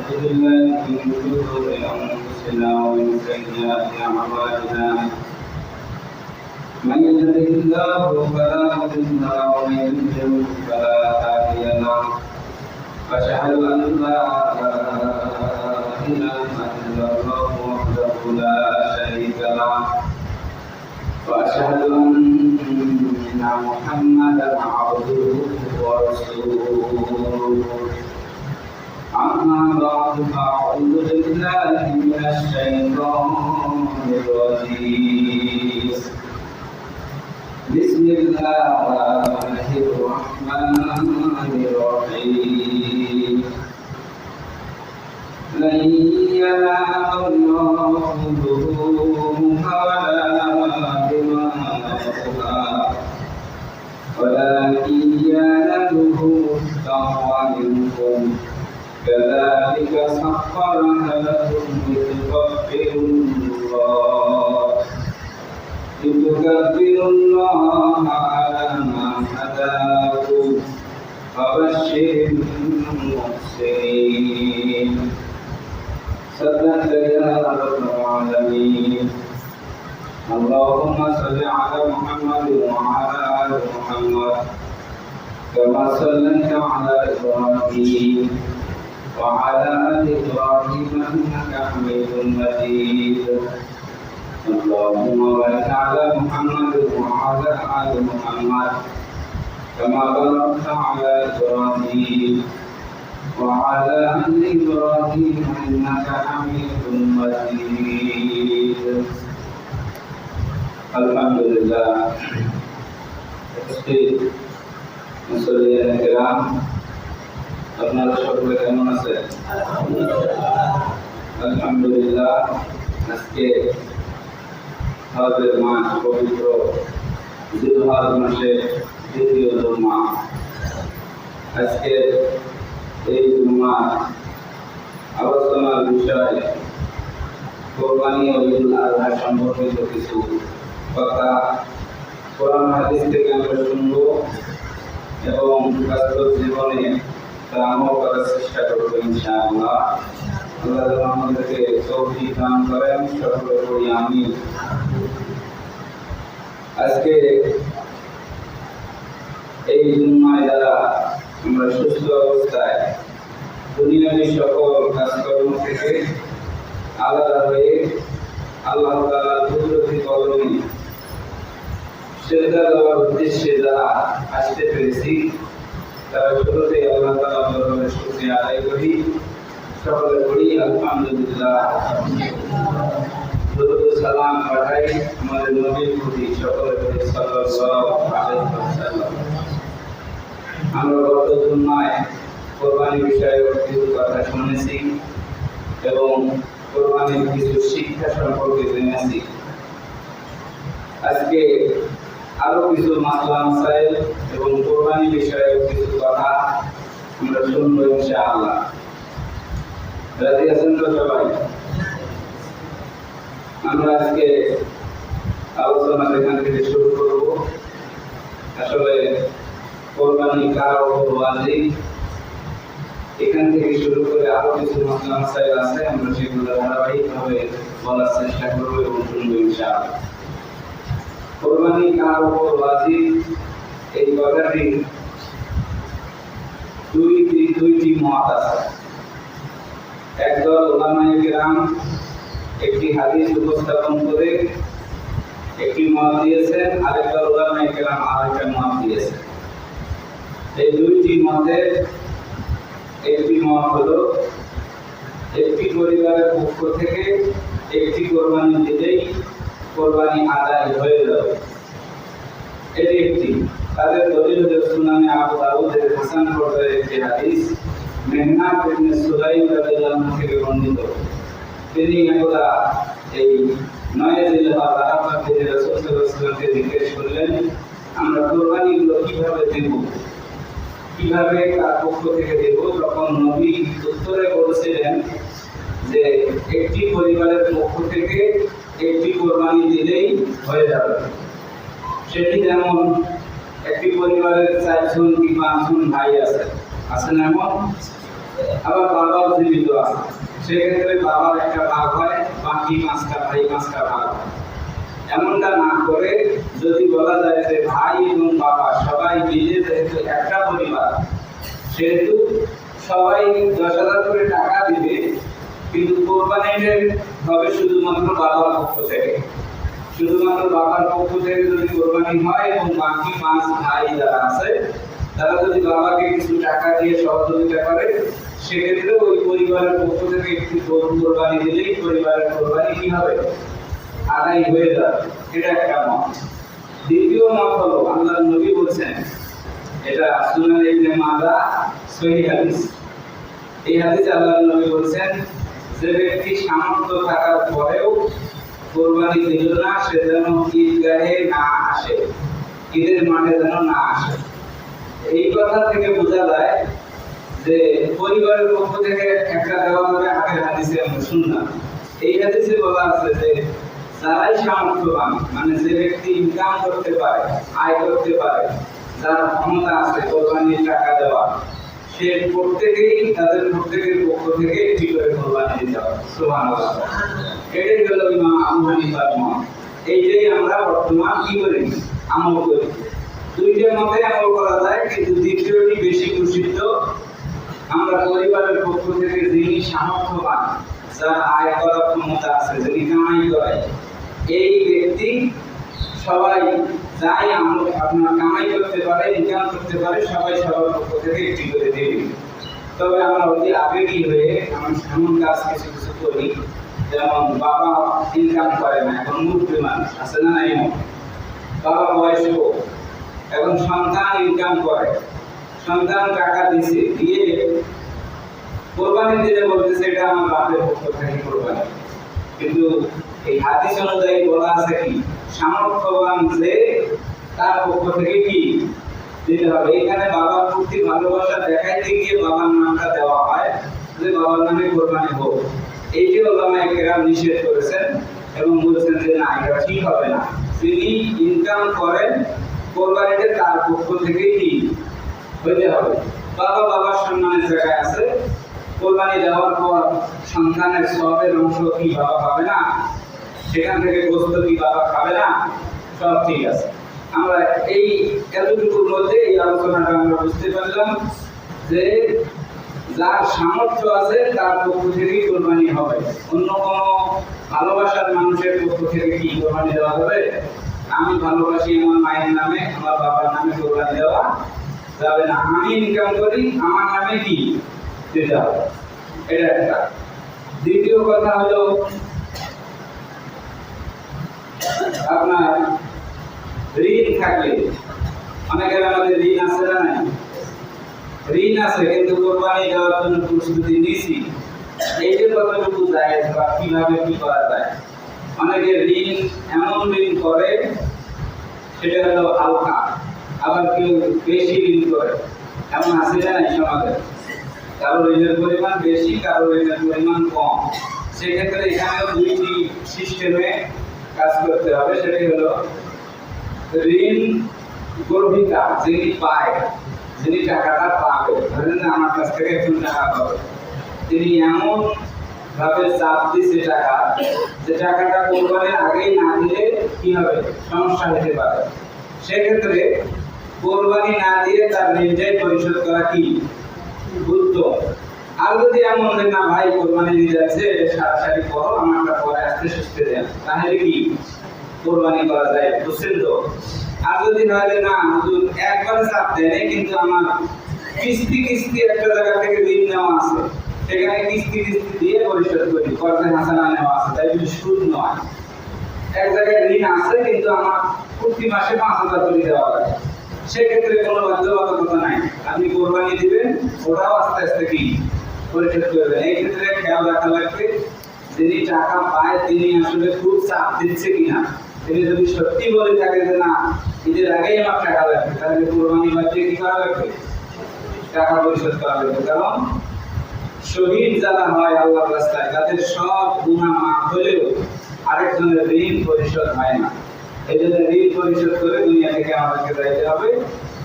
ونعوذ بالله من شرور أنفسنا ومن سيئات أعمالنا من يهده الله فلا مضل له ومن يضلل فلا هادي له أشهد أن لا إله إلا الله وحده لا شريك له وأشهد أن محمدا عبده ورسوله أما بعد فأعوذ بالله من الشيطان الرجيم بسم الله الرحمن الرحيم لن ينال الله لحومها ولا دماؤها ولكن يناله التقوى منكم كذلك سخرها لكم لتكبروا الله على ما هداكم وبشر المحسنين صدق يا رب العالمين اللهم صل على محمد وعلى آل محمد كما صليت على إبراهيم وعلى آل إبراهيم إنك حميد مجيد اللهم بارك على محمد وعلى آل محمد كما باركت على إبراهيم وعلى آل إبراهيم إنك حميد مجيد الحمد لله মুসল্লিয়ান কিরাম আপনারা সকলে কেমন আছেন? আলহামদুলিল্লাহ। আজকে হজের মাস, পবিত্র জিলহজ মাসের দ্বিতীয় জুমা। আজকে এই জুমার আলোচনার বিষয় কোরবানি ও ঈদুল আযহা সম্পর্কিত কিছু কথা কোরআন হাদিস থেকে আমরা শুনব এবং বাস্তব জীবনে তা আমল করার চেষ্টা করব ইনশাআল্লাহ। আল্লাহ যেন আমাদেরকে তৌফিক দান করেন, সকলে বলি আমিন। আজকে এই জুম্মায় যারা আমরা সুস্থ অবস্থায় দুনিয়ার সকল কাজকর্ম থেকে আলাদা হয়ে আল্লাহ তাআলার কুদরতি কদমে সেজদা দেওয়ার উদ্দেশ্যে যারা আসতে পেরেছি তারা শুরুতে আল্লাহ তাআলার দরবারে শুকরিয়া আদায় করি, সকলে বলি আলহামদুলিল্লাহ। দরুদ সালাম পাঠাই আমাদের নবীর প্রতি, সকলে বলি সাল্লাল্লাহু আলাইহি ওয়াসাল্লাম। আমরা গত জুম্মায় কোরবানি বিষয়ে কিছু কথা শুনেছি এবং কোরবানির কিছু শিক্ষা সম্পর্কে জেনেছি। আজকে আরো কিছু মাসলা মাসাইল এবং কোরবানি বিষয়ে কিছু কথা আমরা শুনবো ইনশাআল্লাহ। রাজি আছেন তো সবাই? আমরা আজকে আলোচনা এখান থেকে শুরু করব। আসলে কোরবানি কার উপর ওয়াজিব, এখান থেকে শুরু করে আরো কিছু মাসলা মাসাইল আছে, আমরা সেগুলো ধারাবাহিকভাবে বলার চেষ্টা করবো এবং শুনবো ইনশাআল্লাহ। কোরবানি কার উপর ওয়াজিব, এই কথাটি দুইটি মত আছে। একদল উলামায়ে কিরাম একটি হাদিস উপস্থাপন করে একটি মত দিয়েছেন, আরেকদল উলামায়ে কিরাম আরেকটা মত দিয়েছেন। এই দুইটি মতের একটি মত হলো একটি পরিবারের পক্ষ থেকে একটি কোরবানি দিলেই কোরবানি আদায় হয়ে যাবে, এটি একটি। তাদের দলিল সুনানে আবু দাউদের হাসান পর্যায়ের একটি হাদিস মেহনাব ইবনে সুলাইম রাদিয়াল্লাহু আনহু থেকে বর্ণিত। তিনি একদা এই 9 জিলহজ আরাফাত দিনে রাসূল সাল্লাল্লাহু আলাইহি ওয়াসাল্লামকে জিজ্ঞেস করলেন, আমরা কোরবানিগুলো কিভাবে দেব, কিভাবে কার পক্ষ থেকে দেব? তখন নবী উত্তরে বলেছিলেন যে একটি পরিবারের পক্ষ থেকে একটি কোরবানি দিলেই হয়ে যাবে। সেটি যেমন একটি পরিবারের 4 জন কি 5 জন ভাই আছে, আছেন এমন আবার বাবাও জীবিত আছে, সেক্ষেত্রে বাবার একটা ভাগ হয়, বাকি 5টা ভাই 5টা ভাগ হয়। এমনটা না করে যদি বলা যায় যে ভাই এবং বাবা সবাই মিলে যেহেতু একটা পরিবার, সেহেতু সবাই 10,000 করে টাকা দিবে, কিন্তু কোরবানিটা হবে শুধুমাত্র বাবার পক্ষ থেকে। শুধুমাত্র বাবার পক্ষ থেকে যদি কোরবানি হয় এবং বাকি 5 ভাই যারা আছে তারা যদি বাবাকে কিছু টাকা দিয়ে সহযোগিতা করে, সেক্ষেত্রে ওই পরিবারের পক্ষ থেকে একটি গরু কোরবানি দিলেই পরিবারের কোরবানি কি হবে, আদায় হয়ে যাবে। এটা একটা মত। দ্বিতীয় মত হলো আল্লাহর নবী বলছেন, এটা সুনান ইবনে মাজাহ সহিহ হাদিস। এই হাদিসে আল্লাহর নবী বলছেন, যে ব্যক্তি সামর্থ্য থাকার পরেও কোরবানি দিল না, সে যেন ঈদগাহে না আসে, ঈদের মাঠে যেন না আসে। এই কথা থেকে বোঝা যায় যে পরিবারের পক্ষ থেকে একটা দেওয়া হবে। আগের হাদিসে আমরা শুনলাম, এই হাদিসে বলা আছে যে যারাই সামর্থ্যবান, মানে যে ব্যক্তি ইনকাম করতে পারে, আয় করতে পারে, যার ক্ষমতা আছে কোরবানির টাকা দেওয়া, সে প্রত্যেকেই তাদের প্রত্যেকের পক্ষ থেকে একটি করে কোরবানি দিতে হবে। সুবহানাল্লাহ। এটাই হলো ইমাম আবু হানিফার মত। এইটাই আমরা বর্তমান কি করি, আমল করি। দুইটার মতে আমল করা যায়, কিন্তু দ্বিতীয়টি বেশি প্রসিদ্ধ। আমরা পরিবারের পক্ষ থেকে যিনি সামর্থ্যবান, যার আয় করার ক্ষমতা আছে, যিনি কামাই করে, এই ব্যক্তি সবাই যাই আপনার কামাই করতে পারে, ইনকাম করতে পারে, সবাই সবার পক্ষ থেকে একটি করে দেবে। তবে আমরা অতি আবেগী হয়ে আমরা এমন কাজ কিছু কিছু করি, যেমন বাবা ইনকাম করে না, এখন মুরব্বী মানুষ আছে না, নাই, বাবা বয়স্ক, এখন সন্তান ইনকাম করে, সন্তান টাকা দিছে, দিয়ে কোরবানি দিলে বলতেছে এটা আমার বাপের পক্ষ থেকে কোরবানি। কিন্তু এই হাদিস অনুযায়ী বলা আছে কি, সামর্থ্যবান যে তার পক্ষ থেকে কি দিতে হবে। এখানে বাবার প্রতি ভালোবাসা দেখাইতে গিয়ে বাবার নামটা দেওয়া হয়, যে বাবার নামে কোরবানি হোক। এইটি ওলামায়ে কেরাম নিষেধ করেছেন এবং বলেছেন যে না, এটা ঠিক হবে না। তিনি ইনকাম করেন, কোরবানিতে তার পক্ষ থেকে কি হইতে হবে। বাবা বাবার সম্মানের জায়গায় আছে, কোরবানি দেওয়ার পর সন্তানের সবের অংশ কি বাবা পাবে না, সেখান থেকে গোস্ত কি বাবা খাবে না, সব ঠিক আছে। আমরা এই এতটুকুর মধ্যে এই আলোচনাটা আমরা বুঝতে পারলাম যে যার সামর্থ্য আছে তার পক্ষ থেকেই কোরবানি হবে। অন্য কোনো ভালোবাসার মানুষের পক্ষ থেকে কি কোরবানি দেওয়া হবে? আমি ভালোবাসি আমার মায়ের নামে, আমার বাবার নামে কোরবানি দেওয়া যাবে না। আমি ইনকাম করি, আমার নামে কি দিতে হবে, এটা একটা। দ্বিতীয় কথা হলো আপনার ঋণ থাকলে, অনেকের আমাদের ঋণ আছে না নাই, ঋণ আছে কিন্তু কোরবানি দেওয়ার জন্য প্রস্তুতি নিছি, এই যে কতটুকু যায় বা কিভাবে কি করা যায়। অনেকে ঋণ এমন ঋণ করে সেটা হলো হালকা, আবার কেউ বেশি ঋণ করে, এমন আছে না নাই সমাজে। কারো ঋণের পরিমাণ বেশি, কারো ঋণের পরিমাণ কম। সেক্ষেত্রে এখানে দুইটি সিস্টেমে কাজ করতে হবে। সেটি হলো ঋণ গ্রহীতা যিনি পায়, যিনি টাকাটা পাবে, ধরেন যে আমার কাছ থেকে একজন টাকা পাবে, তিনি এমন ভাবে চাপ দিচ্ছে টাকা, যে টাকাটা কোরবানির আগেই না দিলে কি হবে, সমস্যা হতে পারে। সেক্ষেত্রে কোরবানি না দিয়ে তার ঋণটাই পরিশোধ করা কি উত্তম। আর যদি এমন হয় না ভাই কোরবানি দিয়ে যাচ্ছে, সারাসারি করো, আমারটা পরে আসতে সুস্থে দেন, তাহলে কি কোরবানি করা যায়, বুঝছেন তো। আর যদি হয় না হুজুর একবারে চাপ দেয়, কিন্তু আমার কিস্তি কিস্তি একটা জায়গা থেকে ঋণ নেওয়া আছে, সেখানে কিস্তি কিস্তি দিয়ে পরিশোধ করি, কর্জে হাসানা নেওয়া আছে, তাই যদি সুদ নয়, এক জায়গায় ঋণ আছে কিন্তু আমার প্রতি মাসে 5,000 করে দেওয়া লাগে, সেক্ষেত্রে কোনো বাধ্যবাধকতা নাই, আপনি কোরবানি দিবেন, ওটাও আস্তে আস্তে কি পরিশোধ করবেন। এই ক্ষেত্রে খেয়াল রাখা লাগবে যিনি টাকা পায় তিনি আসলে খুব চাপ দিচ্ছে কিনা। তিনি যদি সত্যি বলে থাকে যে না ঈদের আগেই আমার টাকা লাগবে, তাহলে কোরবানি বাদে কি করা লাগবে, টাকা পরিশোধ করা লাগবে। কারণ শহীদ যারা হয় আল্লাহর রাস্তায়, তাদের সব গুনাহ মাফ হলেও আরেকজনের ঋণ পরিশোধ হয় না। এই জন্য ঋণ পরিশোধ করে দুনিয়া থেকে আমাদেরকে যাইতে হবে।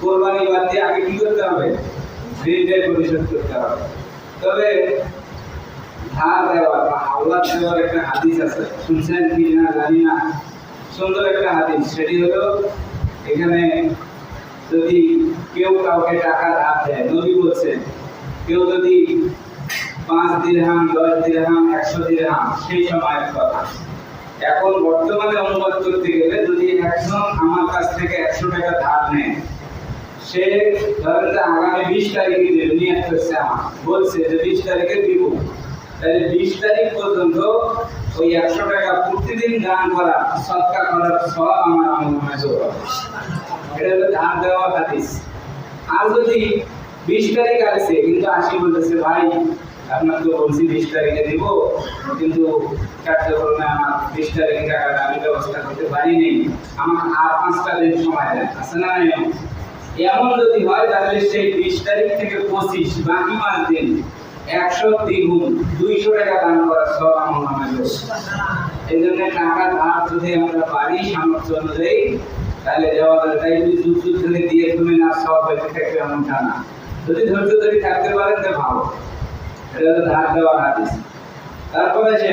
কোরবানি বাদ দিয়ে আগে কি করতে হবে, ঋণটাই পরিশোধ করতে হবে। তবে ধার দেওয়া বা হাওলাত দেওয়ার একটা হাদিস আছে, শুনছেন কি না জানি না, সুন্দর একটা হাদিস। সেটি হলো, এখানে যদি কেউ কাউকে টাকা ধার দেয়, নবী বলছেন কেউ যদি 5 দিরহাম, 10 দিরহাম, 100 দিরহাম, সেই সময়ের কথা। এখন বর্তমানে অনুবাদ করতে গেলে যদি একজন আমার কাছ থেকে 100 টাকা ধার নেয়, সে ধরেন যে আগামী 20 তারিখে দেবে, নিয়ত করছে, আমার বলছে যে 20 তারিখে দিব, তাহলে 20 তারিখ পর্যন্ত ওই 100 টাকা প্রতিদিন দান করা, সদকা করার সব আমার আমলনামায় যোগ হবে। এটা হলো ধার দেওয়ার হাদিস। আর যদি 20 তারিখ আসছে কিন্তু আসি বলতেছে, ভাই আপনার তো বলছি 20 তারিখে দিব, কিন্তু কার্যক্রমে আমার 20 তারিখে টাকাটা আমি ব্যবস্থা করতে পারিনি, আমার আর 5টা দিন সময় দেন, আছে না? এমন যদি হয় তাহলে সেই 20 তারিখ থেকে 25 বাকি 5 দিন 100 দ্বিগুণ 200 টাকা দান করার সব আমার নামে যোগ। এই জন্য টাকা ধার যদি আমরা পারি সামর্থ্য অনুযায়ী, তাহলে দেওয়া যায়। তাই যদি যুগ যুগ ধরে দিয়ে তুমি না সব হয়েছে থাকবে এমনটা না, যদি ধৈর্য ধরে থাকতে পারেন তো ভালো। এটা হলো ধার দেওয়ার হাদিস। তারপরে যে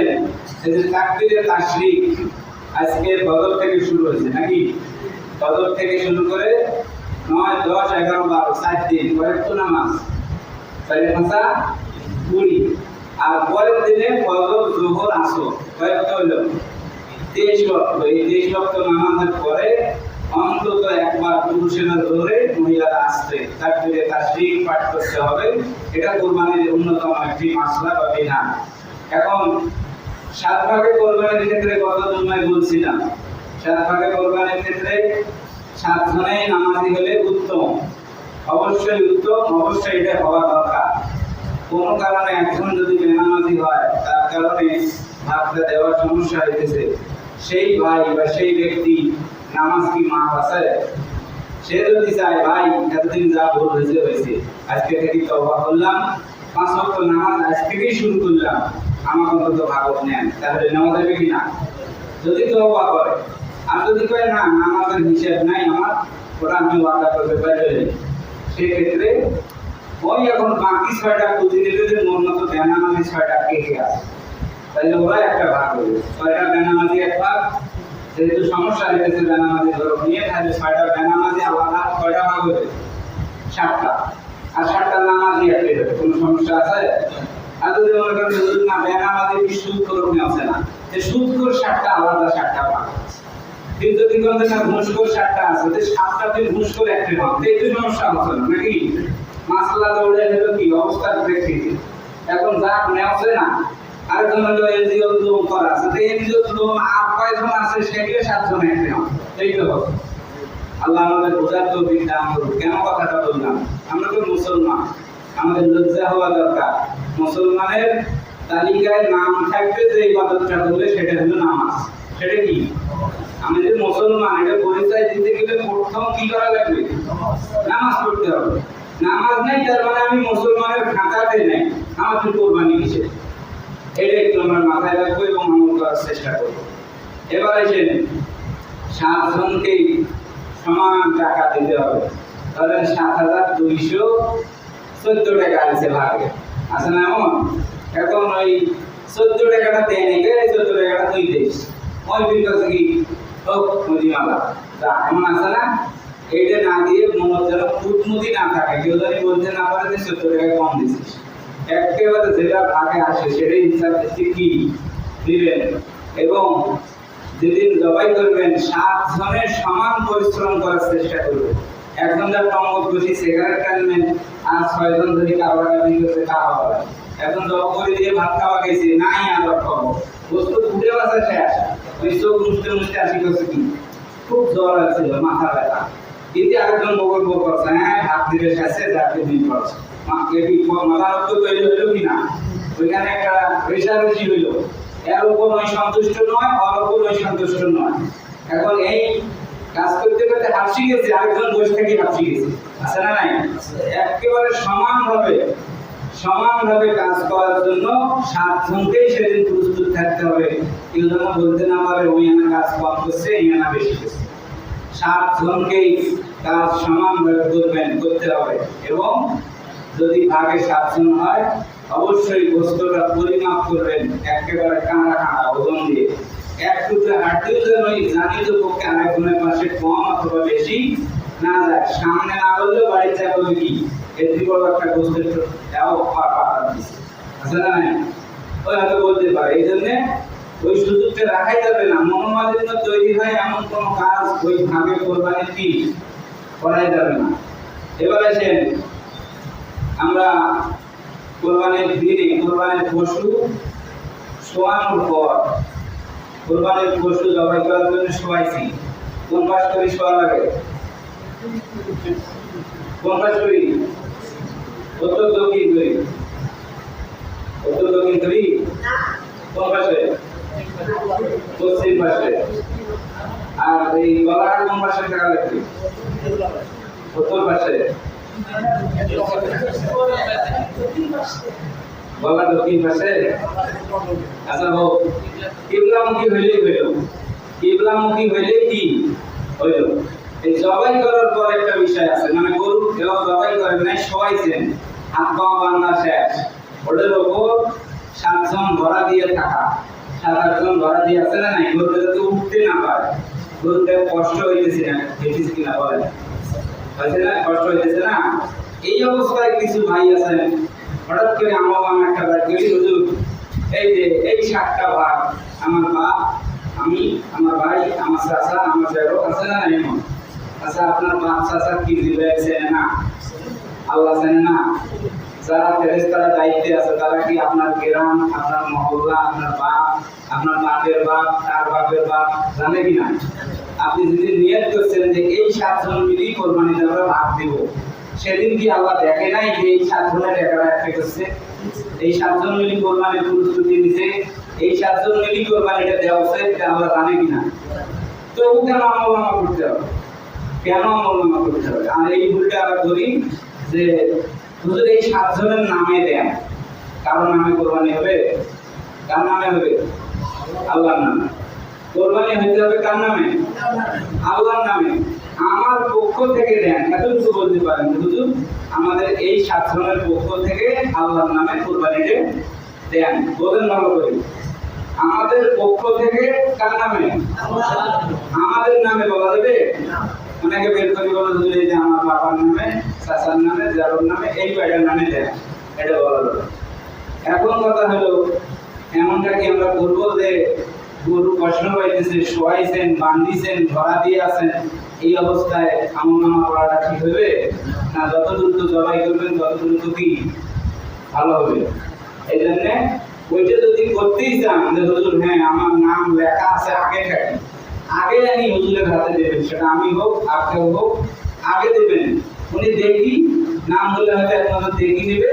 তাকবীরে তাশরিক আজকে বদর থেকে শুরু হয়েছে নাকি? বদর থেকে শুরু করে 9, 10, 11, 12 4 দিন কয়েকটা নামাজ, 4 ভাষা 20, আর পরের দিনে ফজর, যোহর, আসর কয়েকটা হলো 23 ওয়াক্ত। এই 23 ওয়াক্ত নামাজের পরে অন্তত একবার পুরুষেরা ধরে মহিলারা আসতে তাকবীরে তাশরিক পাঠ করতে হবে। এটা কুরবানির অন্যতম একটি মাসলা বা বিধান। এখন 7 ভাগে কোরবানির ক্ষেত্রে কত জন্মায় বলছিলাম, 7 ভাগে কোরবানির ক্ষেত্রে 7 জনেই নামাজি হলে উত্তম, অবশ্যই উত্তম, অবশ্যই এটা হওয়া দরকার। কোনো কারণে একজন যদি বেনামাজি হয়, তার কারণে ভাগটা দেওয়ার সমস্যা হইতেছে, সেই ভাই বা সেই ব্যক্তি নামাজ কি মাফ আছে? সে যদি চায় ভাই এতদিন যা ভুল হয়েছে হয়েছে, আজকে থেকে তওবা করলাম, 5 ওয়াক্ত নামাজ আজ থেকেই শুরু করলাম, আমার অন্তত ভাগত নেন, তাহলে নেওয়া যাবে কি না? যদি তওবা করে। আর যদি কয় না নামাজের হিসাব নাই আমার, ওরা আমি ওয়াদা করতে পারি, সেক্ষেত্রে ওই এখন বাকি 6টা পুঁজি নিলে যে মোর মতো বেনামাজি 6টা কে কে আছে, তাহলে ওরা একটা ভাগ হবে। 6টা বেনামাজি এক ভাগ, যেহেতু সমস্যা হয়েছে বেনামাজি ধরো নিয়ে, তাহলে 6টা বেনামাজি আলাদা 6টা ভাগ হবে, 7টা, আর 7টা নামাজি একটা হবে। কোনো সমস্যা আছে? আর যদি মনে করেন না বেনামাজি কি সুদ করবে আছে না, যে সুদ করে 7টা আলাদা 7টা ভাগ। কিন্তু যদি কোন না ঘুষখোর 7টা আছে, যে 7টা দিন ঘুষখোর একটা ভাগ, এই তো সমস্যা হচ্ছে না নাকি? মাসলা দৌড়ে হলো কি অবস্থার প্রেক্ষিতে। এখন যা নেওয়া না, আরেকজন হলো এনজিও লোন করা আছে, তো এনজিও লোন আর কয়জন আছে সেগুলো 7 জন একটা নাও, এই তো হবে। আল্লাহ আমাদের বোঝার তৌফিক দান করুন। কেন কথাটা বললাম? আমরা তো মুসলমান, আমাদের লজ্জা হওয়া দরকার। মুসলমানের তালিকায় নাম থাকবে যে ইবাদতটা করবে সেটা হলো নামাজ। সেটা কি? আমি যে মুসলমান এটা পরিচয় দিতে গেলে প্রথম কি করা লাগবে? নামাজ পড়তে হবে। নামাজ নাই তার মানে আমি মুসলমানের খাতাতে নাই, আমার তো কোরবানি কিসের? এটা একটু আমরা মাথায় রাখবো এবং আমল করার চেষ্টা করবো। এবার এসে 7 জনকেই সমান টাকা দিতে হবে। ধরেন 7,214 টাকা আছে ভাগে, আছে না এমন? এখন ওই 14 টাকাটা দেয় নাকি, 14 টাকাটা তুই দিস, ওই বিকাশে কি হোক মুদিমালা যা এমন আছে না? এইটা না দিয়ে মনে যেন কুটমুদি না থাকে, কেউ যদি বলতে না পারে যে 14 টাকা কম দিছিস, একেবারে যেটা ভাগে আসে সেটাই হিসাব কি দিবেন। এবং যেদিন জবাই করবেন 7 জনের সমান পরিশ্রম করার চেষ্টা করবেন। একজন যার টঙ্গত বসি সিগারেট টানবেন, আর 6 জন যদি কাবাগাবি করতে খাওয়া হবে, এখন জব করে দিয়ে ভাত খাওয়া গেছে নাই, আর খাবো বস্তু ফুটে বাসা শেষ, ওই চোখ মুছতে মুছতে আসি করছে কি খুব জ্বর আসছিল, মাথা ব্যথা, কিন্তু আরেকজন বগল বগল করছে, হ্যাঁ ভাত দিবে শেষে যাকে দিন করছে, মাকে কি মাথা রক্ত তৈরি হইলো কিনা, ওইখানে একটা রেশারেশি হইলো, এর উপর ওই সন্তুষ্ট নয়, ওর উপর ওই সন্তুষ্ট নয়। এখন এই কাজ করতে করতে হাসি গেছে, আরেকজন বসে থেকে হাসি গেছে, আছে না নাই? একেবারে সমানভাবে কাজ করার জন্য 7 জনকেই সেদিন প্রস্তুত থাকতে হবে। কেউ যেন বলতে না পারে ওই আনা কাজ কম করছে, এই আনা বেশি করছে। 7 জনকেই কাজ সমানভাবে করতে হবে। এবং যদি ভাগে 7 জন হয় অবশ্যই গোস্তটা পরিমাপ করবেন একেবারে কাঁড়া কাঁড়া ওজন দিয়ে। এক টুকরা হাড্ডিও যেন জানি তো পক্ষে আরেকজনের পাশে কম অথবা বেশি না যায়। সামনে না বললেও বাড়ির যা বলবে কি এটি বড় একটা গোস্তের পাতা দিচ্ছে আছে না নাই, ওই হয়তো বলতে পারে। এই জন্য ওই সুযোগটা রাখাই যাবে না। মনোমালিন্য তৈরি হয় এমন কোনো কাজ ওই ভাবে কোরবানির কি করাই যাবে না। এবার আসেন আমরা কোরবানির দিনে কোরবানির পশু শোয়ানোর পর কোরবানির পশু জবাই করার জন্য শোয়াইছি। কোন পাশ করি শোয়া লাগে? কোন পাশ করি? উত্তর দক্ষিণ করি। উত্তর দক্ষিণ করি? কোন পাশে? পশ্চিম পাশে। আর এই গলাটা কোন পাশে থাকা লাগবে? উত্তর পাশে। গলা দক্ষিণ পাশে। আচ্ছা হোক, কিবলামুখী হইলেই হইল। কিবলামুখী হইলে কি হইল? এই জবাই করার পর একটা বিষয় আছে, মানে গরু কেউ জবাই করেন নাই, শোয়াইছেন, হাত পা বান্ধা শেষ, ওটার ওপর 7 জন ধরা দিয়ে থাকা, 7-8 জন ধরা দিয়ে আছে না নাই, গরুটা যাতে উঠতে না পারে। গরুটা কষ্ট হইতেছে না, দেখেছি কিনা বলেন? হয়েছে না? কষ্ট হইতেছে না? এই অবস্থায় কিছু ভাই আছেন, হঠাৎ করে আমার একটা বার করি, হুজুর এই যে এই 7টা ভাগ আমার বাপ, আমি, আমার ভাই, আমার চাচা, আমার বেরো আছে না নাই? আচ্ছা আপনার বাপ চাচা কি দিবে চেনে না? আল্লাহ চেনে না? যারা ফেরেশতারা দায়িত্বে আছে তারা কি আপনার গ্রাম, আপনার মহল্লা, আপনার বাপ, আপনার বাপের বাপ, তার বাপের বাপ জানে কি না? আপনি যদি নিয়ত করছেন যে এই 7 জন মিলেই কোরবানিতে আমরা ভাগ দেব, সেদিন কি আল্লাহ দেখে নাই যে এই 7 জনের একারা একটা করছে? এই 7 জন মিলে কোরবানির প্রস্তুতি নিছে, এই 7 জন মিলে কোরবানিটা দেওয়া হচ্ছে, এটা আল্লাহ জানে কি না? তো ও কেন আমলনামা করতে হবে? কেন আমলনামা করতে হবে? আর এই ভুলটা আমরা করি যে হুজুর এই 7 জনের নামে দেন, কারণ নামে কোরবানি হবে? কার নামে হবে? আল্লাহর নামে। কোরবানি হইতে হবে কার নামে? আল্লাহর নামে। আমার পক্ষ থেকে দেন, এতটুকু বলতে পারেন হুজুর আমাদের এই 7 জনের পক্ষ থেকে আল্লাহর নামে কোরবানিটা দেন, বলেন ভালো করে। আমাদের পক্ষ থেকে কার নামে? আমাদের নামে বলা যাবে? অনেকে বের করে বলা যাবে যে আমার বাবার নামে, চাচার নামে, জারুর নামে, এই কয়টার নামে দেন, এটা বলা যাবে। এখন কথা হলো এমনটা কি আমরা করবো যে গরু কষ্ট পাইতেছে, শোয়াইছেন, বান্ধিছেন, ধরা দিয়ে আছেন, এই অবস্থায় আমলনামা করাটা ঠিক হবে না? যত দ্রুত জবাই করবেন তত দ্রুত কি ভালো হবে। এই জন্য ওইটা যদি করতেই চান যে হুজুর হ্যাঁ আমার নাম লেখা আছে আগে থাকি, আগে আনি হুজুরের হাতে দেবেন, সেটা আমি হোক আপনি হোক, আগে দেবেন। উনি দেখি নাম বলে হয়তো আপনাদের দেখি নেবে,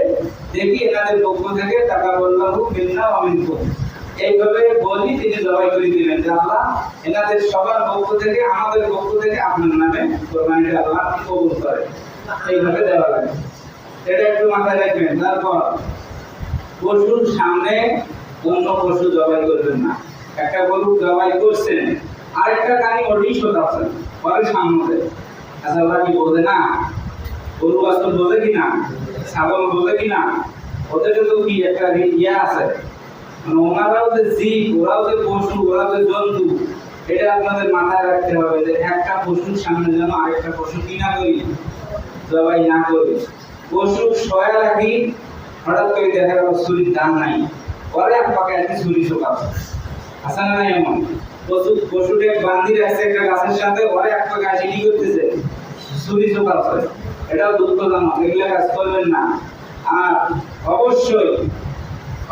দেখি এনাদের পক্ষ থেকে টাকা বললাম মিন্না অমিনকুম এইভাবে বলি তিনি জবাই করে দিলেন যে আল্লাহ এনাদের সবার পক্ষ থেকে, আমাদের পক্ষ থেকে আপনার নামে কোরবানিটা আল্লাহ কবুল করে, এইভাবে দেওয়া লাগে। এটা একটু মাথায় রাখবেন। তারপর পশুর সামনে অন্য পশু জবাই করবেন না। একটা গরু জবাই করছেন, আরেকটা কানি ওটাই শোধাচ্ছেন, পরে সামনে। আচ্ছা ওরা কি বোঝে না? গরু বাস্তব বোঝে কিনা? ছাগল বোঝে কিনা? ওদের তো কি একটা ইয়ে আছে, মানে ওনারাও যে জীব, ওরাও যে পশু, ওরাও যে জন্তু, এটা আপনাদের মাথায় রাখতে হবে যে একটা পশুর সামনে যেন আরেকটা পশু কি না করি, জবাই না করি। পশু সয়া রাখি, হঠাৎ করে দেখা গেল ছুরির দাম নাই, পরে আপনাকে একটি ছুরি শোকাচ্ছে, আসে না? এমন পশুকে বান্ধি রাখছে একটা গাছের সাথে, পরে একটা গাছ কি করতেছে, ছুরি শোকাচ্ছে, এটাও দুঃখজনক। এগুলো কাজ করবেন না। আর অবশ্যই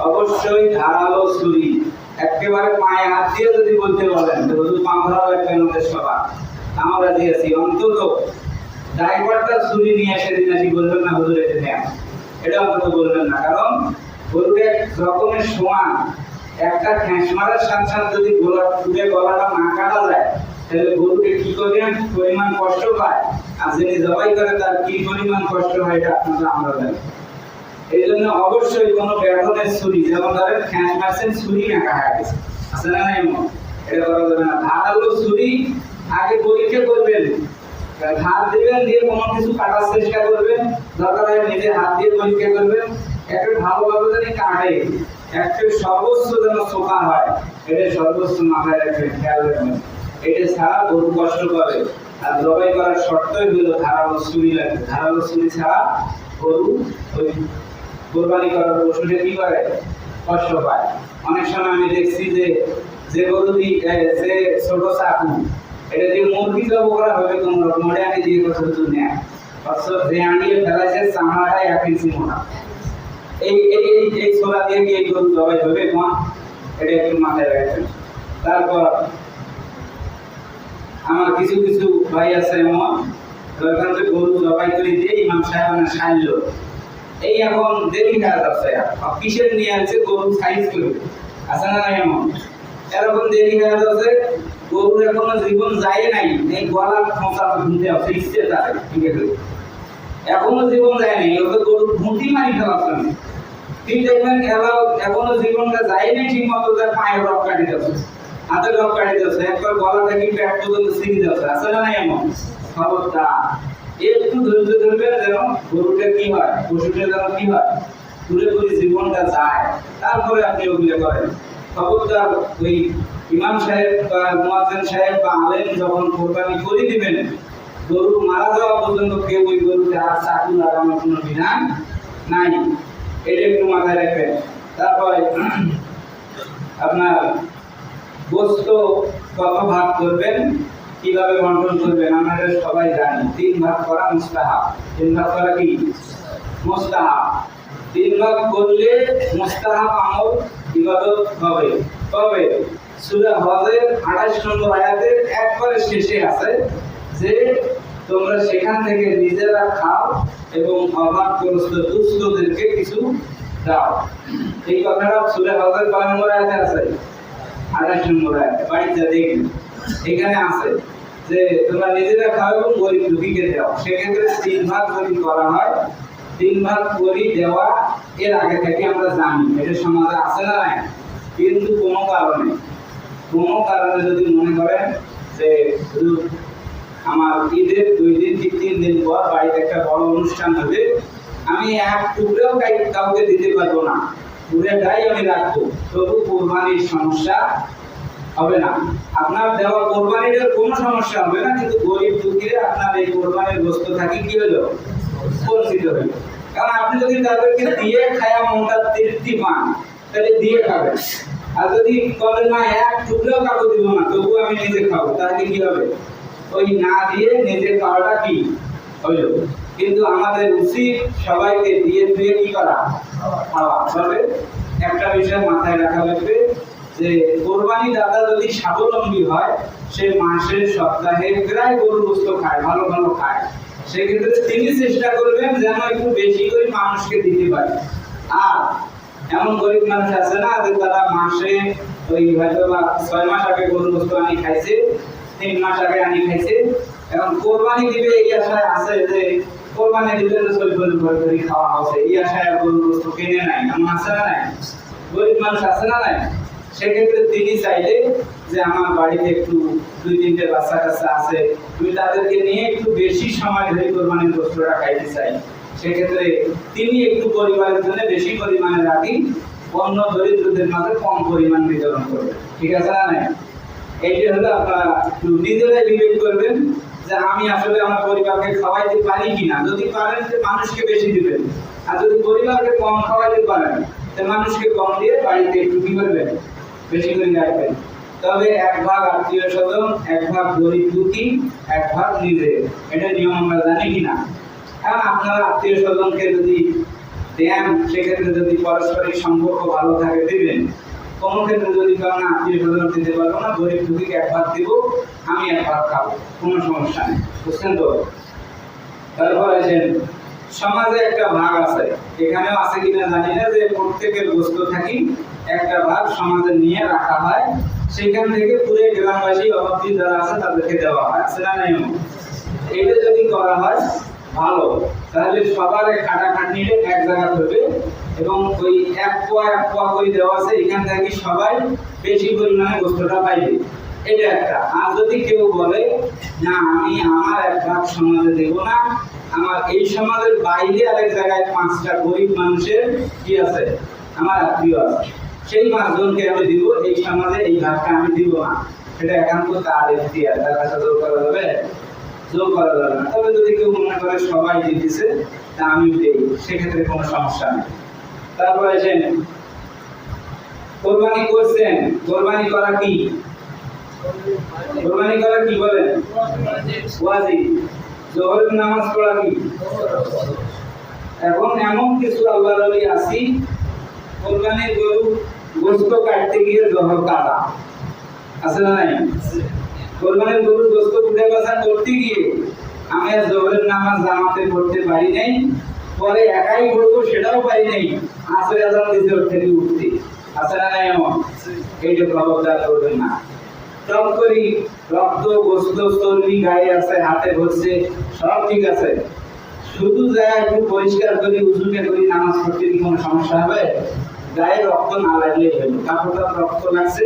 অবশ্যই ধারালো ছুরি, একেবারে পায়ে হাত দিয়ে যদি বলতে বলেন যে হুজুর পা ধরাও একটা আমাদের সবার, আমরা দিয়েছি, অন্তত ড্রাইভারটা ছুরি নিয়ে সেদিন আসি বলবেন না হুজুর এটা নেন, এটা অন্তত বলবেন না। কারণ গরুর এক রকমের সমান, একটা ঠ্যাঁস মারার সাথে সাথে যদি গলাটা না কাটা যায় তাহলে গরুকে কি পরিমাণ কষ্ট পায়, আর যিনি জবাই করে তার কি পরিমাণ কষ্ট হয়, এটা আপনারা আমরা জানি। এই জন্য অবশ্যই কোনো ব্যাধনের ছুরি, যেমন ধরেন ঠ্যাঁস মারছেন, ছুরি নাকা হয়ে গেছে, আছে না? এমন এটা করা যাবে না। ধারালো ছুরি আগে পরীক্ষা করবেন, হাত দিবেন, দিয়ে কোনো কিছু কাটার চেষ্টা করবেন, দরকার হয় নিজে হাত দিয়ে পরীক্ষা করবেন, একটা ভালোভাবে জানি কাটে, একটা সর্বোচ্চ যেন চোখা হয়, এটা সর্বোচ্চ মাথায় রাখবেন, খেয়াল রাখবেন। এটা ছাড়া গরু কষ্ট করে, আর জবাই করার শর্তই হলো ধারালো ছুরি লাগবে। ধারালো ছুরি ছাড়া গরু ওই কোরবানি করার পশুটা কি করে, কষ্ট পায়। অনেক সময় আমি দেখছি যে যে গরু যে ছোট চাকু, এটা দিয়ে মুরগি জব করা হবে কোন রকম, ওটা আমি দিয়ে কথা নেয়, অথচ যে আনিয়ে ফেলাইছে চামড়াটা 1 ইঞ্চি মোটা। এই এই এই ছোলা দিয়ে কি এই গরু জবাই হবে কোন, এটা একটু মাথায় রাখবেন। তারপর আমার কিছু কিছু ভাই আছে এমন, যখন যে গরু জবাই করে দিয়ে ইমাম সাহেব না সাইল, এই এখন দেরি হয়ে যাচ্ছে, কিসের নিয়ে আছে গরু সাইজ করবে, আছে না এমন, এরকম দেরি হয়ে যাচ্ছে, গরুর এখনো জীবন যায় নাই, এই গলা খোঁচা ঘুমতে আছে ইচ্ছে তাদের, ঠিক আছে, এখনো জীবন যায় নাই, ওদের গরুর ঘুঁটি মারি ফেলাচ্ছে না, ঠিক দেখবেন এখনো জীবনটা যায় নাই ঠিক মতো, তার পায়ের রক কাটি যাচ্ছে, হাতের রক কাটি যাচ্ছে, একবার গলা থেকে পেট পর্যন্ত ছিঁড়ে যাচ্ছে, আছে না এমন। খবরদার একটু ধৈর্য ধরবেন, যেন গরুটা কি হয়, পশুটা যেন কি হয়, পুরোপুরি জীবনটা যায়, তারপরে আপনি ওগুলো করেন। খবরদার ওই ইমাম সাহেব বা মুয়াজ্জিন সাহেব বা আলেম যখন কোরবানি করে দিবেন, গরু মারা যাওয়া পর্যন্ত কেউ ওই গরুতে আর চাকু লাগানোর কোনো বিধান নাই, এটা একটু মাথায় রাখবেন। তারপরে আপনার গোস্ত কত ভাগ করবেন, কিভাবে বন্টন করবেন, আমরা সবাই জানি 3 ভাগ করা মুস্তাহাব। 3 ভাগ করা কি মুস্তাহাব, 3 ভাগ করলে মুস্তাহাব আমল ইবাদত হবে। তবে সূরা হজের 28 নম্বর আয়াতের একবারে শেষে আছে যে তোমরা সেখান থেকে নিজেরা খাও এবং অভাবগ্রস্ত দুস্থদেরকে কিছু দাও। এই কথাটা সূরা হজের 12 নম্বর আয়াতে আছে, 28 নম্বর আয়াতে বাড়িতে দেখবেন, এখানে আছে যে তোমরা নিজেরা খাও এবং গরিব দুঃখীকে দাও। সেক্ষেত্রে 3 ভাগ যদি করা হয়, 3 ভাগ করে দেওয়া এর আগে থেকে আমরা জানি, এটা সমাজে আছে না নাই, কিন্তু কোনো কারণে যদি মনে করেন যে আমার ঈদের 2 দিন কি 3 দিন পর বাড়িতে একটা বড় অনুষ্ঠান হবে, আমি এক টুকরাও কাউকে দিতে পারবো না, পুরোটাই আমি রাখবো, তবু কোরবানির সমস্যা হবে না। আপনার দেওয়া কোরবানির কোনো সমস্যা হবে না, কিন্তু গরিব দুঃখীরা আপনার এই কোরবানির গোশত থাকি কি হলো, বঞ্চিত হলো। কারণ আপনি যদি তাদেরকে দিয়ে খায়া মনটা তৃপ্তি পান, তাহলে দিয়ে খাবেন, আর যদি বলেন না এক টুকরাও কাউকে দিব না তবু আমি নিজে খাবো, তাহলে কি হবে, ওই না দিয়ে নিজে খাওয়াটা কি হইল। কিন্তু আমাদের উচিত সবাইকে দিয়ে দিয়ে কি করা, খাওয়া। তবে একটা বিষয় মাথায় রাখা লাগবে যে কোরবানি দাতা যদি স্বাবলম্বী হয়, সে মাসের সপ্তাহে প্রায় গরুর গোশত খায়, ভালো ভালো খায়, সেক্ষেত্রে তিনি চেষ্টা করবেন যেন একটু বেশি করে মানুষকে দিতে পারে। আর এমন গরিব মানুষ আছে না যে তারা মাসে ওই হয়তো 6 মাস আগে গরুর গোশত আনি খাইছে, 3 মাস আগে আনি খাইছে, এখন কোরবানি দিবে এই আশায় আছে যে কোরবানি দিলে তো সৈফল করে খাওয়া হচ্ছে, এই আশায় গরুর গোশত কিনে নাই, এমন আছে না নাই, গরিব মানুষ আছে না নাই। সেক্ষেত্রে তিনি চাইলে যে আমার বাড়িতে একটু 2-3টে বাচ্চা কাচ্চা আছে, আমি তাদেরকে নিয়ে একটু বেশি সময় ধরে কোরবানির গোশতটা খাইতে চাই, সেক্ষেত্রে তিনি একটু পরিবারের জন্য বেশি পরিমাণে রাখি, অন্য দরিদ্রদের মাঝে কম পরিমাণ বিতরণ করবেন, ঠিক আছে না নাই। এইটা হলো আপনারা একটু নিজেরাই বিবেক করবেন যে আমি আসলে আমার পরিবারকে খাওয়াইতে পারি কিনা, যদি পারেন যে মানুষকে বেশি দিবেন, আর যদি পরিবারকে কম খাওয়াইতে পারেন তো মানুষকে কম দিয়ে বাড়িতে একটু কি করবেন, বেশি করে রাখবেন। তবে 1 ভাগ আত্মীয় স্বজন, 1 ভাগ গরিব দুঃখী, 1 ভাগ নিজে, এটা নিয়ম আমরা জানি কিনা। কারণ আপনারা আত্মীয় স্বজনকে যদি দেন, সেক্ষেত্রে যদি পারস্পরিক সম্পর্ক ভালো থাকে দিবেন, কোনো ক্ষেত্রে যদি কারণ আত্মীয় স্বজন দিতে পারবো না, গরিব দুঃখীকে 1 ভাগ দিব, আমি 1 ভাগ খাবো, কোনো সমস্যা নেই, বুঝছেন তো। তারপর আছেন সমাজে একটা ভাগ আছে, এখানেও আছে কিনা জানি না, যে প্রত্যেকের গোশত থাকি একটা ভাগ সমাজে নিয়ে রাখা হয়, সেখান থেকে পুরো গ্রামবাসী অভাবী যারা আছে তাদেরকে দেওয়া হয়, আছে না নাই। এটা যদি করা হয় ভালো, তাহলে সবার খাটাখাটনিটা এক জায়গা হবে এবং ওই 1 পোয়া করে দেওয়া আছে, এখান থেকে সবাই বেশি পরিমাণে গোশতটা পাইবে। এটা একটা। আর যদি কেউ বলে না আমি আমার এক ভাগ সমাজে দেব না, আমার এই সমাজের বাইরে আরেক জায়গায় 5টা গরিব মানুষের কি আছে, আমার আত্মীয় আছে, সেই 5 জনকে আমি দিব, এই সমাজে এই ভাগটা আমি দিব না, সেটা একান্ত তার ইখতিয়ার, তার কাছে জোর করা যাবে, জোর করা যাবে না। তবে যদি কেউ মনে করে সবাই দিতেছে তা আমি দেই, সেক্ষেত্রে কোনো সমস্যা নেই। তারপরে এসেন কোরবানি করছেন, কোরবানি করা কি? কোরবানি করা কি বলেন? ওয়াজিব। জোহরের নামাজ পড়া কি? এখন এমন কিছু আল্লাহর ওলি আছি, কোরবানির গরু গোশত কাটতে গিয়ে জোহর কাটা আছে না নাই? কোরবানির গরুর গোশত উঠে বসা করতে গিয়ে আমি আর জোহরের নামাজ জামাতে পড়তে পারি নাই, পরে একাই পড়বো সেটাও পারি নাই, আসরে আজান দিতে থেকে উঠতে আছে না নাই? এমন এইটা খবরদার করবেন না। টক করি রক্ত গোশত চর্বি গায়ে আছে, হাতে ধরছে, সব ঠিক আছে, শুধু যায় একটু পরিষ্কার করি, উজুকে করি, নামাজ পড়তে কি কোনো সমস্যা হবে? গায়ে রক্ত না লাগলেই হলো, কাপড়টা রক্ত লাগছে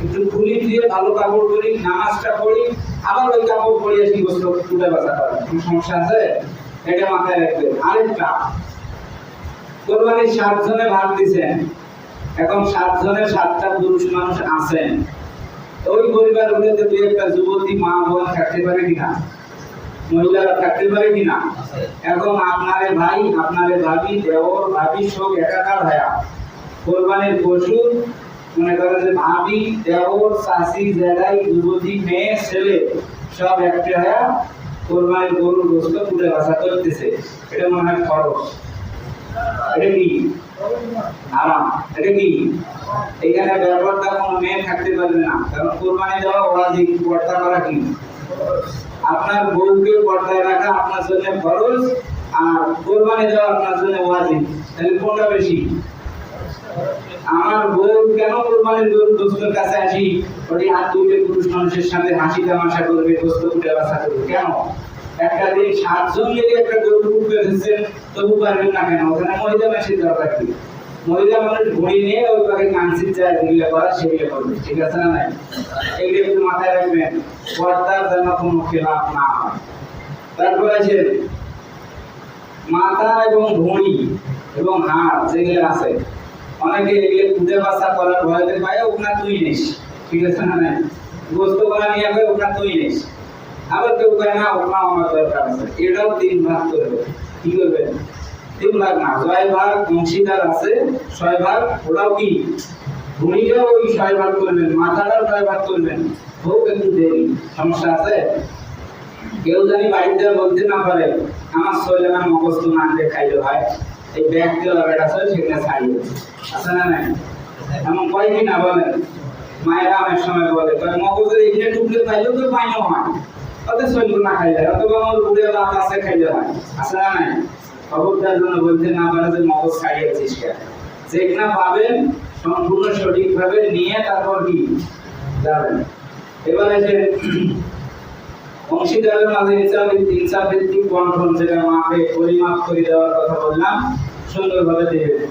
একটু খুলি দিয়ে ভালো কাপড় পরি, নামাজটা পড়ি, আবার ওই কাপড় পরে আসি গোশত তুলে বাঁচা করে, কোনো সমস্যা আছে? এটা মাথায় রাখবেন। আরেকটা, কোরবানির 7 জনে ভাগ দিচ্ছেন, এখন 7 জনের 7টা পুরুষ মানুষ আছেন, ওই পরিবারগুলোতে 2-1টা যুবতী মা বোন থাকতে পারে কিনা, মহিলারা থাকতে পারে কিনা? এখন আপনারে ভাই, আপনারে ভাবি, দেওর ভাবি সব একাকার ভাইয়া, কোরবানির পশু মনে করেন যে ভাবি, দেওর, চাষি, জেদাই, যুবতী, মেয়ে, ছেলে সব একটা ভাইয়া কোরবানির গরুর গোশত তুলে বাছা করতেছে, এটা মনে হয় খরচ, এটা কি হারাম? এটা কি? এখানে ব্যাপারটা কোনো মেয়ে থাকতে পারবে না, কারণ কোরবানি দেওয়া ওয়াজিব, পর্দা করা কি? আপনার বউকে পর্দায় রাখা আপনার জন্য ফরজ, আর কোরবানি দেওয়া আপনার জন্য ওয়াজিব, তাহলে কোনটা বেশি? আমার বউ কেন কোরবানির গরুর গোশতের কাছে আসি, ওই হাত দুইটা পুরুষ মানুষের সাথে হাসি তামাশা করবে, গোশত উঠে বাছা করবে, কেন? একটা দিন 7 জন মিলে একটা গরু উঠে দিচ্ছেন, তবু পারবেন না কেন? ওখানে মহিলা মেশিন দরকার কি? মহিলা মানুষ ঘুড়ি নিয়ে ওই পাখি কানসির যায়, যেগুলো করা সেগুলো করবে, ঠিক আছে না নাই? এগুলো একটু মাথায় রাখবেন, পর্দার যেন কোনো খেলাপ না হয়। তারপরে আছে মাথা এবং ভুঁড়ি এবং হাড় যেগুলো আছে, অনেকে এগুলো খুদে বাচ্চা করার ভয়তে পায়, ওখানে তুই নিস, ঠিক আছে না নাই? গোস্ত করা নিয়ে গেলে ওখানে তুই নিস, আবার কেউ কয় না ওখানে আমার দরকার আছে, এটাও 3 ভাগ করবে। কি করবে? 3 ভাগ না, 6 ভাগ অংশীদার আছে, 6 ভাগ, ওটাও কি ভূমিটাও ওই 6 ভাগ করবেন, মাথাটাও 6 ভাগ করবেন, হোক একটু দেরি, সমস্যা আছে? কেউ জানি বাড়িতে বলতে না পারে আমার ছেলের মগজ তো না খাইলে হয়, এই ব্যাগ দিয়ে আছে সেখানে ছাড়িয়ে আছে না নাই? এমন কয়েকই না বলেন, মায়েরা অনেক সময় বলে মগজের এখানে টুকলে খাইলেও তো পাইও হয়, ওদের শরীর না খাইলে, অথবা আমার বুড়ে দাঁত আছে খাইলে হয়, আছে না নাই? খবরদার জন্য বলতে না পারে যে মগজ ছাড়িয়েছিস কেন, যেখানে পাবেন সম্পূর্ণ সঠিকভাবে নিয়ে তারপর কি যাবেন। এবারে যে অংশীদারের মাঝে ইনসাফ ভিত্তিক বন্টন, যেটা মাপে পরিমাপ করে দেওয়ার কথা বললাম, সুন্দরভাবে দেবেন।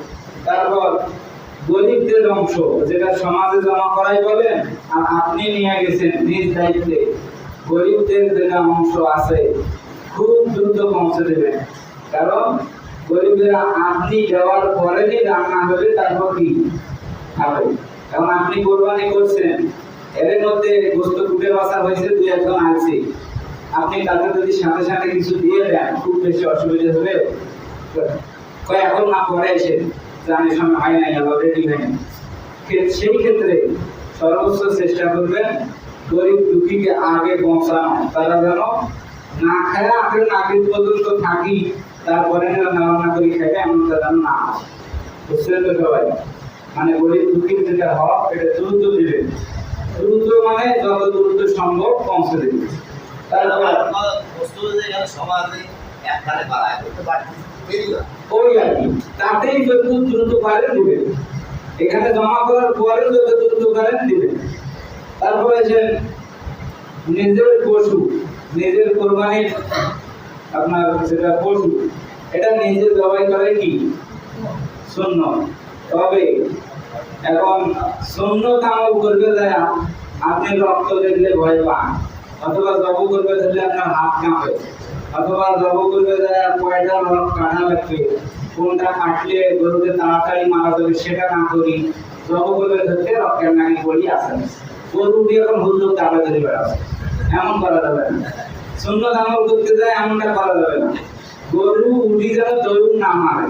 তারপর গরিবদের অংশ, যেটা সমাজে জমা করাই বলেন, আর আপনি নিয়ে গেছেন নিজ দায়িত্বে, গরিবদের যেটা অংশ আছে খুব দ্রুত পৌঁছে দেবেন, কারণ গরিবরা আপনি দেওয়ার পরেই রান্না হবে, তারপর কি খাবে। কারণ আপনি কোরবানি করছেন, এর মধ্যে গোশত কুটে বাছা হয়েছে, 2-1 জন আছে, আপনি তাদের যদি সাথে সাথে কিছু দিয়ে দেন খুব বেশি অসুবিধা হবে, কয় এখন না পরে এসে জানি সময় হয় নাই, অলরেডি হয়নি। সেই ক্ষেত্রে সর্বোচ্চ চেষ্টা করবেন গরিব দুঃখীকে আগে পৌঁছানো, তারা যেন না খায় আপনার নাকের পর্যন্ত থাকি, তারপরে রান্না করে খাইবে, এমনটা যেন না হয়, বুঝছেন তো সবাই? মানে গরিব দুঃখীর যেটা হক এটা দ্রুত দিবেন, দ্রুত মানে যত দ্রুত সম্ভব পৌঁছে দেবেন। তারপর ওই আর কি, তাতেই যত দ্রুত পারেন দিবেন, এখানে জমা করার পরে যত দ্রুত পারেন দিবেন। তারপরে যে নিজের পশু, নিজের কোরবানির আপনার যেটা পশু, এটা নিজে জবাই করে কি সুন্নত, তবে এখন সুন্নত আমল করবে যায় আপনি রক্ত দেখলে ভয় পান, অথবা জব করবে ধরলে আপনার হাত কাঁপে, অথবা জব করবে কয়টা রক কাটা লাগবে, কোনটা কাটলে গরুকে তাড়াতাড়ি মারা যাবে সেটা না করি, জব করবে ধরতে রক্তের নাকি বলি আসেন, গরু দিয়ে এখন হুজুর তাড়া ধরে বেড়াচ্ছে, এমন করা যাবে না। সুন্নত আমল করতে যায় এমনটা করা যাবে না। গরু উঠি যেন দৌড় না মারে,